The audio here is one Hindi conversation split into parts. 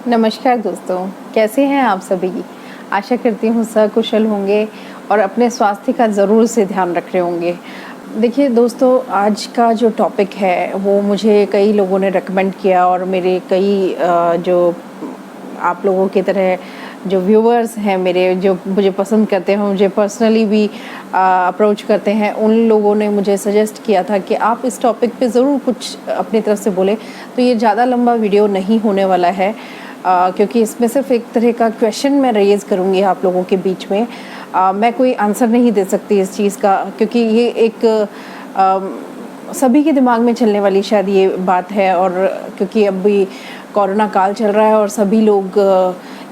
नमस्कार दोस्तों, कैसे हैं आप सभी? आशा करती हूँ सकुशल होंगे और अपने स्वास्थ्य का ज़रूर से ध्यान रख रहे होंगे। देखिए दोस्तों, आज का जो टॉपिक है वो मुझे कई लोगों ने रिकमेंड किया और मेरे कई जो आप लोगों की तरह जो व्यूअर्स हैं मेरे, जो मुझे पसंद करते हैं, मुझे पर्सनली भी अप्रोच करते हैं, उन लोगों ने मुझे सजेस्ट किया था कि आप इस टॉपिक पे ज़रूर कुछ अपनी तरफ से बोलें। तो ये ज़्यादा लंबा वीडियो नहीं होने वाला है, क्योंकि इसमें सिर्फ एक तरह का क्वेश्चन मैं रेज़ करूँगी आप लोगों के बीच में। मैं कोई आंसर नहीं दे सकती इस चीज़ का, क्योंकि ये एक सभी के दिमाग में चलने वाली शायद ये बात है। और क्योंकि अभी कोरोना काल चल रहा है और सभी लोग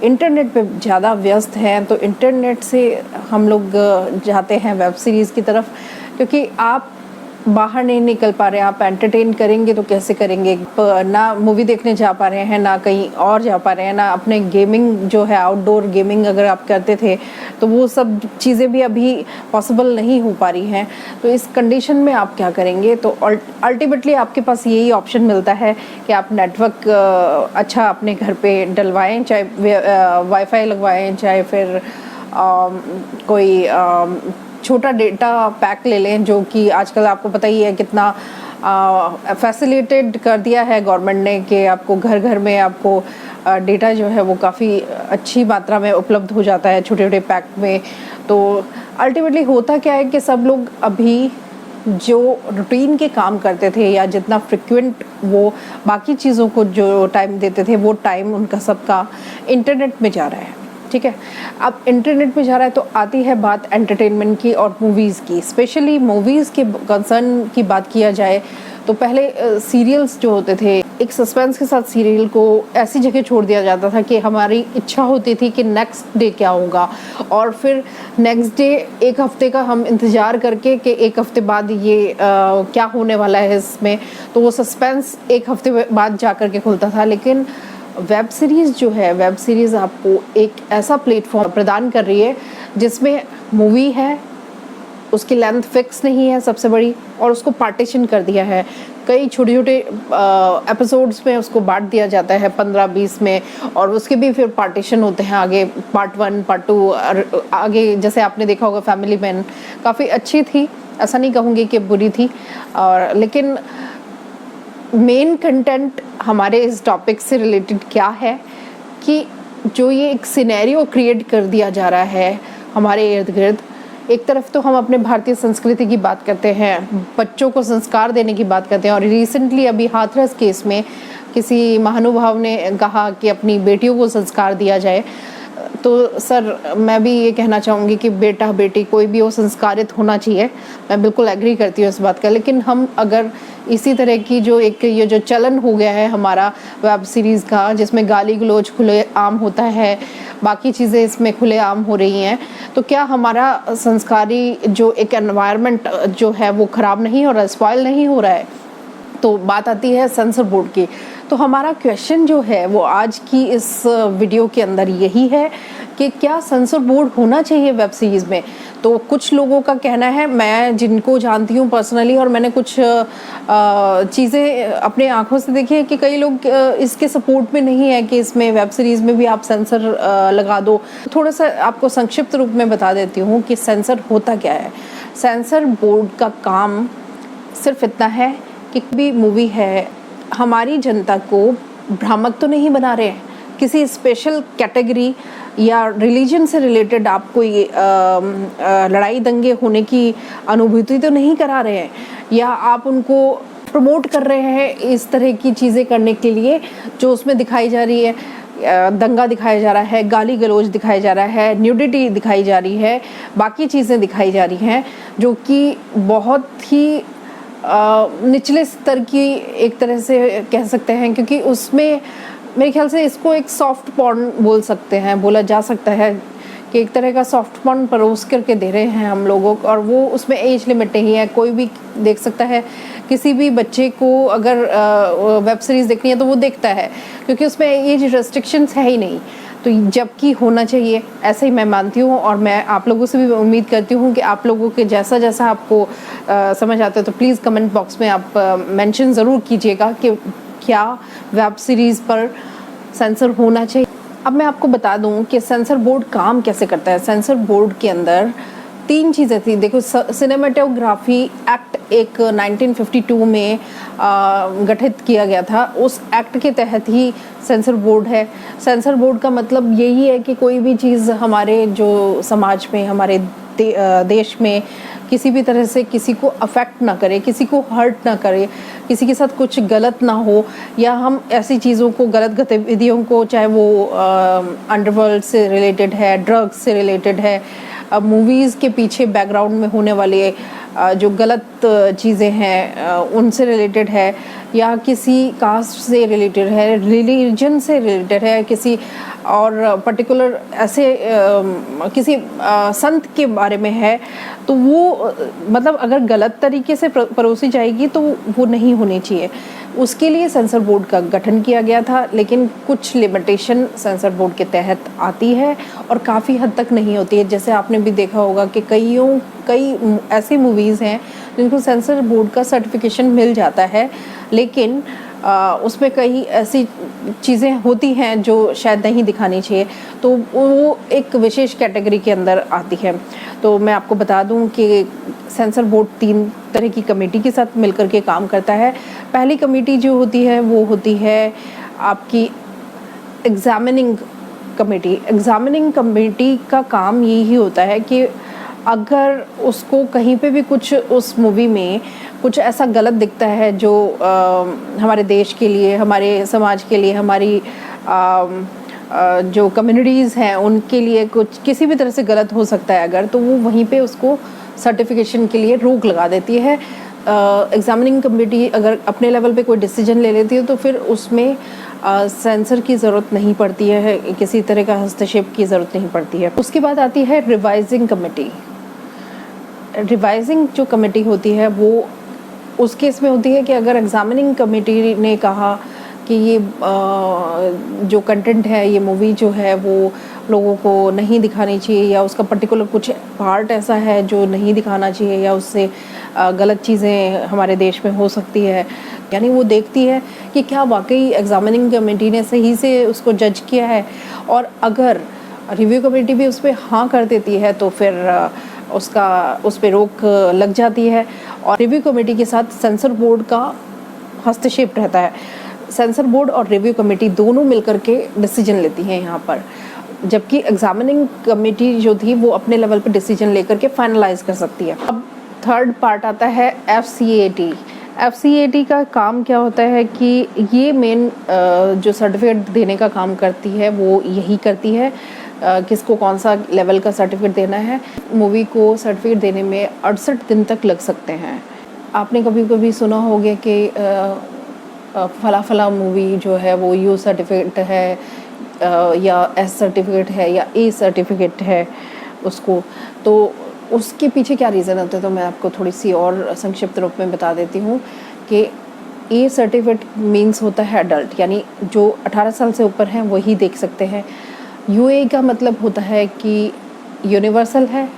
इंटरनेट पे ज़्यादा व्यस्त हैं, तो इंटरनेट से हम लोग जाते हैं वेब सीरीज़ की तरफ, क्योंकि आप बाहर नहीं निकल पा रहे हैं। आप एंटरटेन करेंगे तो कैसे करेंगे? ना मूवी देखने जा पा रहे हैं, ना कहीं और जा पा रहे हैं, ना अपने गेमिंग जो है, आउटडोर गेमिंग अगर आप करते थे तो वो सब चीज़ें भी अभी पॉसिबल नहीं हो पा रही हैं। तो इस कंडीशन में आप क्या करेंगे? तो अल्टीमेटली आपके पास यही ऑप्शन मिलता है कि आप नेटवर्क अच्छा अपने घर पे डलवाएं, चाहे वाईफाई लगवाएं, चाहे फिर कोई छोटा डेटा पैक ले लें, जो कि आजकल आपको पता ही है कितना फैसिलिटेट कर दिया है गवर्नमेंट ने कि आपको घर घर में आपको डेटा जो है वो काफ़ी अच्छी मात्रा में उपलब्ध हो जाता है छोटे छोटे पैक में। तो अल्टीमेटली होता क्या है कि सब लोग अभी जो रूटीन के काम करते थे या जितना फ्रिक्वेंट वो बाकी चीज़ों को जो टाइम देते थे, वो टाइम उनका सबका इंटरनेट में जा रहा है। ठीक है, अब इंटरनेट में जा रहा है तो आती है बात एंटरटेनमेंट की और मूवीज़ की। स्पेशली मूवीज़ के कंसर्न की बात किया जाए तो पहले सीरियल्स जो होते थे, एक सस्पेंस के साथ सीरियल को ऐसी जगह छोड़ दिया जाता था कि हमारी इच्छा होती थी कि नेक्स्ट डे क्या होगा, और फिर नेक्स्ट डे एक हफ्ते का हम इंतज़ार करके कि एक हफ्ते बाद ये क्या होने वाला है इसमें। तो वो सस्पेंस एक हफ्ते बाद जा कर के खुलता था। लेकिन वेब सीरीज़ जो है, वेब सीरीज़ आपको एक ऐसा प्लेटफॉर्म प्रदान कर रही है जिसमें मूवी है, उसकी लेंथ फिक्स नहीं है सबसे बड़ी, और उसको पार्टीशन कर दिया है कई छोटे छोटे एपिसोड्स में, उसको बांट दिया जाता है 15-20 में, और उसके भी फिर पार्टीशन होते हैं आगे, पार्ट 1 पार्ट 2 आगे। जैसे आपने देखा होगा फैमिली मैन काफ़ी अच्छी थी, ऐसा नहीं कहूँगी कि बुरी थी। और लेकिन मेन कंटेंट हमारे इस टॉपिक से रिलेटेड क्या है कि जो ये एक सिनेरियो क्रिएट कर दिया जा रहा है हमारे इर्द गिर्द। एक तरफ तो हम अपने भारतीय संस्कृति की बात करते हैं, बच्चों को संस्कार देने की बात करते हैं, और रिसेंटली अभी हाथरस केस में किसी महानुभाव ने कहा कि अपनी बेटियों को संस्कार दिया जाए। तो सर, मैं भी ये कहना चाहूँगी कि बेटा बेटी कोई भी हो, संस्कारित होना चाहिए। मैं बिल्कुल एग्री करती हूँ इस बात का। लेकिन हम अगर इसी तरह की जो एक ये जो चलन हो गया है हमारा वेब सीरीज़ का, जिसमें गाली गलौज खुले आम होता है, बाकी चीज़ें इसमें खुले आम हो रही हैं, तो क्या हमारा संस्कारी जो एक एनवायरनमेंट जो है वो ख़राब नहीं हो रहा है, स्पॉइल नहीं हो रहा है? तो बात आती है सेंसर बोर्ड की। तो हमारा क्वेश्चन जो है वो आज की इस वीडियो के अंदर यही है कि क्या सेंसर बोर्ड होना चाहिए वेब सीरीज़ में? तो कुछ लोगों का कहना है, मैं जिनको जानती हूँ पर्सनली, और मैंने कुछ चीज़ें अपने आँखों से देखी है कि कई लोग इसके सपोर्ट में नहीं है कि इसमें वेब सीरीज़ में भी आप सेंसर लगा दो। थोड़ा सा आपको संक्षिप्त रूप में बता देती हूँ कि सेंसर होता क्या है। सेंसर बोर्ड का काम सिर्फ इतना है कि भी मूवी है, हमारी जनता को भ्रामक तो नहीं बना रहे हैं, किसी स्पेशल कैटेगरी या रिलीजन से रिलेटेड आप कोई लड़ाई दंगे होने की अनुभूति तो नहीं करा रहे हैं, या आप उनको प्रमोट कर रहे हैं इस तरह की चीज़ें करने के लिए जो उसमें दिखाई जा रही है। दंगा दिखाया जा रहा है, गाली गलौज दिखाया जा रहा है, न्यूडिटी दिखाई जा रही है, बाकी चीज़ें दिखाई जा रही हैं जो कि बहुत ही निचले स्तर की एक तरह से कह सकते हैं, क्योंकि उसमें मेरे ख्याल से इसको एक सॉफ्ट पॉर्न बोल सकते हैं, बोला जा सकता है कि एक तरह का सॉफ्ट पॉर्न परोस करके दे रहे हैं हम लोगों को। और वो उसमें एज लिमिट नहीं है, कोई भी देख सकता है। किसी भी बच्चे को अगर वेब सीरीज़ देखनी है तो वो देखता है, क्योंकि उसमें एज रेस्ट्रिक्शंस है ही नहीं। तो जबकि होना चाहिए, ऐसे ही मैं मानती हूँ। और मैं आप लोगों से भी उम्मीद करती हूँ कि आप लोगों के जैसा जैसा आपको समझ आता है तो प्लीज़ कमेंट बॉक्स में आप मेंशन ज़रूर कीजिएगा कि क्या वेब सीरीज़ पर सेंसर होना चाहिए। अब मैं आपको बता दूं कि सेंसर बोर्ड काम कैसे करता है। सेंसर बोर्ड के अंदर 3 चीज़ें थी। देखो, सिनेमेटोग्राफी एक्ट एक 1952 में गठित किया गया था। उस एक्ट के तहत ही सेंसर बोर्ड है। सेंसर बोर्ड का मतलब यही है कि कोई भी चीज़ हमारे जो समाज में, हमारे देश में किसी भी तरह से किसी को अफेक्ट ना करे, किसी को हर्ट ना करे, किसी के साथ कुछ गलत ना हो, या हम ऐसी चीज़ों को, गलत गतिविधियों को, चाहे वो अंडरवर्ल्ड से रिलेटेड है, ड्रग्स से रिलेटेड है, मूवीज़ के पीछे बैकग्राउंड में होने वाले जो गलत चीज़ें हैं उनसे रिलेटेड है, या किसी कास्ट से रिलेटेड है, रिलीजन से रिलेटेड है, किसी और पर्टिकुलर ऐसे किसी संत के बारे में है, तो वो मतलब अगर गलत तरीके से परोसी जाएगी तो वो नहीं होनी चाहिए। उसके लिए सेंसर बोर्ड का गठन किया गया था, लेकिन कुछ लिमिटेशन सेंसर बोर्ड के तहत आती है और काफ़ी हद तक नहीं होती है। जैसे आपने भी देखा होगा कि कई ऐसी मूवीज़ हैं जिनको सेंसर बोर्ड का सर्टिफिकेशन मिल जाता है, लेकिन उसमें कई ऐसी चीज़ें होती हैं जो शायद नहीं दिखानी चाहिए, तो वो एक विशेष कैटेगरी के अंदर आती है। तो मैं आपको बता दूं कि सेंसर बोर्ड 3 तरह की कमेटी के साथ मिलकर के काम करता है। पहली कमेटी जो होती है वो होती है आपकी एग्ज़ामिनिंग कमेटी। एग्ज़ामिनिंग कमेटी का काम यही होता है कि अगर उसको कहीं पे भी कुछ उस मूवी में कुछ ऐसा गलत दिखता है जो हमारे देश के लिए, हमारे समाज के लिए, हमारी जो कम्युनिटीज़ हैं उनके लिए कुछ किसी भी तरह से गलत हो सकता है अगर, तो वो वहीं पे उसको सर्टिफिकेशन के लिए रोक लगा देती है। एग्ज़ामिनिंग कमेटी अगर अपने लेवल पे कोई डिसीजन ले लेती है तो फिर उसमें सेंसर की ज़रूरत नहीं पड़ती है, किसी तरह का हस्तक्षेप की ज़रूरत नहीं पड़ती है। उसके बाद आती है रिवाइजिंग कमेटी। रिवाइजिंग जो कमेटी होती है वो उस केस में होती है कि अगर एग्ज़ामिनिंग कमेटी ने कहा कि ये जो कंटेंट है, ये मूवी जो है वो लोगों को नहीं दिखानी चाहिए, या उसका पर्टिकुलर कुछ पार्ट ऐसा है जो नहीं दिखाना चाहिए, या उससे गलत चीज़ें हमारे देश में हो सकती है, यानी वो देखती है कि क्या वाकई एग्ज़ामिनिंग कमेटी ने सही से उसको जज किया है, और अगर रिव्यू कमेटी भी उस पर हाँ कर देती है तो फिर उस पर रोक लग जाती है। और रिव्यू कमेटी के साथ सेंसर बोर्ड का हस्तक्षेप रहता है। सेंसर बोर्ड और रिव्यू कमेटी दोनों मिलकर के डिसीजन लेती हैं यहाँ पर, जबकि एग्ज़ामिनिंग कमेटी जो थी वो अपने लेवल पर डिसीजन लेकर के फाइनलाइज कर सकती है। अब थर्ड पार्ट आता है FCAT। FCAT का काम क्या होता है कि ये मेन जो सर्टिफिकेट देने का काम करती है वो यही करती है, किसको कौन सा लेवल का सर्टिफिकेट देना है। मूवी को सर्टिफिकेट देने में 68 दिन तक लग सकते हैं। आपने कभी कभी सुना होगा कि फला मूवी जो है वो U सर्टिफिकेट है, या S सर्टिफिकेट है, या A सर्टिफिकेट है उसको, तो उसके पीछे क्या रीज़न होता है तो मैं आपको थोड़ी सी और संक्षिप्त रूप में बता देती हूँ कि A सर्टिफिकेट मीन्स होता है अडल्ट, यानी जो 18 साल से ऊपर हैं वही देख सकते हैं। UA का मतलब होता है कि यूनिवर्सल है,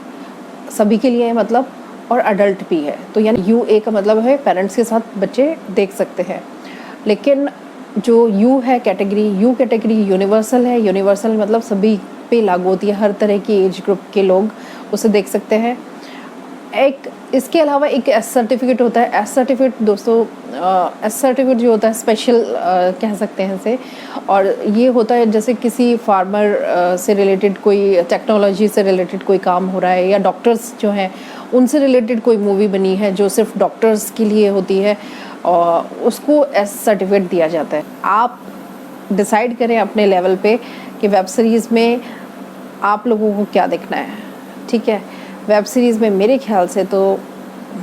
सभी के लिए है मतलब, और अडल्ट भी है, तो यानी UA का मतलब है पेरेंट्स के साथ बच्चे देख सकते हैं। लेकिन जो U है कैटेगरी, U कैटेगरी यूनिवर्सल है। यूनिवर्सल मतलब सभी पे लागू होती है, हर तरह की एज ग्रुप के लोग उसे देख सकते हैं। एक इसके अलावा एक S सर्टिफिकेट होता है। S सर्टिफिकेट दोस्तों, S सर्टिफिकेट जो होता है स्पेशल कह सकते हैं इसे, और ये होता है जैसे किसी फार्मर से रिलेटेड, कोई टेक्नोलॉजी से रिलेटेड कोई काम हो रहा है, या डॉक्टर्स जो हैं उनसे रिलेटेड कोई मूवी बनी है जो सिर्फ डॉक्टर्स के लिए होती है, और उसको S सर्टिफिकेट दिया जाता है। आप डिसाइड करें अपने लेवल पे कि वेब सीरीज़ में आप लोगों को क्या देखना है, ठीक है। वेब सीरीज़ में मेरे ख्याल से तो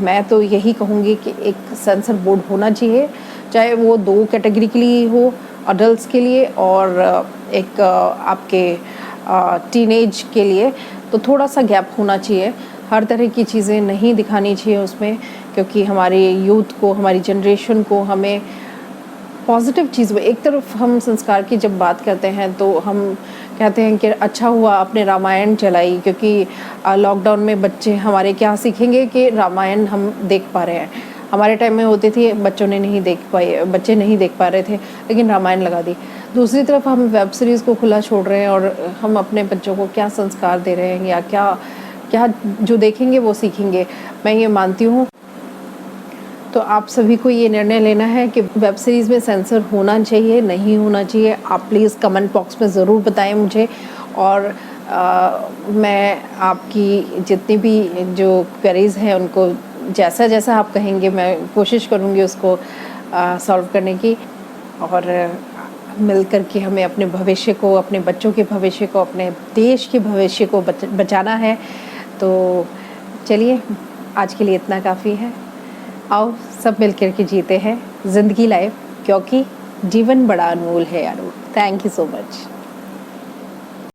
मैं तो यही कहूँगी कि एक सेंसर बोर्ड होना चाहिए, चाहे वो 2 कैटेगरी के लिए हो, अडल्ट्स के लिए और एक आपके टीनेज के लिए, तो थोड़ा सा गैप होना चाहिए। हर तरह की चीज़ें नहीं दिखानी चाहिए उसमें, क्योंकि हमारे यूथ को, हमारी जनरेशन को हमें पॉजिटिव चीज़ में, एक तरफ हम संस्कार की जब बात करते हैं तो हम कहते हैं कि अच्छा हुआ आपने रामायण चलाई, क्योंकि लॉकडाउन में बच्चे हमारे क्या सीखेंगे कि रामायण हम देख पा रहे हैं। हमारे टाइम में होती थी बच्चे नहीं देख पा रहे थे, लेकिन रामायण लगा दी। दूसरी तरफ हम वेब सीरीज़ को खुला छोड़ रहे हैं और हम अपने बच्चों को क्या संस्कार दे रहे हैं या क्या क्या जो देखेंगे वो सीखेंगे, मैं ये मानती हूँ। तो आप सभी को ये निर्णय लेना है कि वेब सीरीज़ में सेंसर होना चाहिए, नहीं होना चाहिए। आप प्लीज़ कमेंट बॉक्स में ज़रूर बताएं मुझे, और मैं आपकी जितनी भी जो क्वेरीज़ हैं उनको जैसा जैसा आप कहेंगे मैं कोशिश करूँगी उसको सॉल्व करने की, और मिल कर के हमें अपने भविष्य को, अपने बच्चों के भविष्य को, अपने देश के भविष्य को बचाना है। तो चलिए, आज के लिए इतना काफ़ी है। आओ सब मिल कर के जीते हैं ज़िंदगी लाइफ, क्योंकि जीवन बड़ा अनमोल है यारो। Thank you so much.